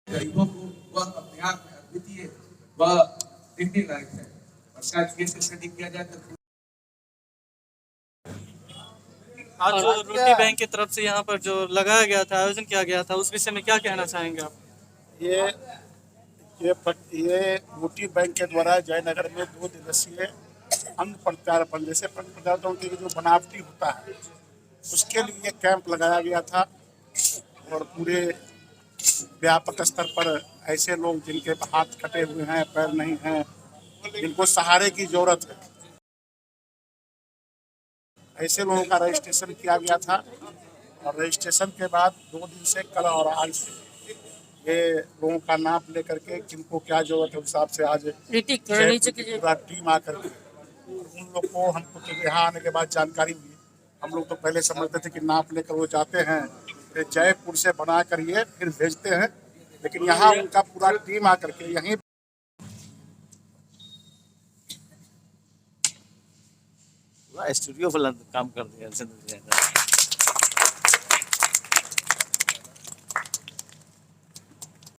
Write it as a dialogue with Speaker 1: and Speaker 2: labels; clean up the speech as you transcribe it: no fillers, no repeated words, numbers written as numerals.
Speaker 1: गरीबों को वह अपने आप में अद्वितीय वह देखने लायक है। और शायद ये से यदि किया जाए तो
Speaker 2: आज जो रोटी बैंक की तरफ से यहाँ पर जो लगाया गया था, आयोजन किया गया था, उस विषय में क्या कहना चाहेंगे आप?
Speaker 3: ये ये रोटी बैंक के द्वारा जयनगर में 2 दिवसीय अन्न प्रत्यारोपण, जैसे पदार्थों के जो बनावटी होता है उसके लिए कैंप लगाया गया था। और पूरे व्यापक स्तर पर ऐसे लोग जिनके हाथ कटे हुए हैं, पैर नहीं हैं, जिनको सहारे की जरूरत है, ऐसे लोगों का रजिस्ट्रेशन किया गया था। और रजिस्ट्रेशन के बाद 2 दिन से कल और आज से ये लोगों का नाप लेकर के जिनको क्या जरूरत है उस हिसाब से आज पूरा टीम आकर के उन लोग को, हमको तो यहाँ आने के बाद जानकारी हुई, हम लोग तो पहले समझते थे कि नाप लेकर वो जाते हैं फिर जयपुर से बना कर ये फिर भेजते हैं, लेकिन यहाँ उनका पूरा टीम आकर के यहीं
Speaker 4: स्टूडियो वाला काम कर दिया।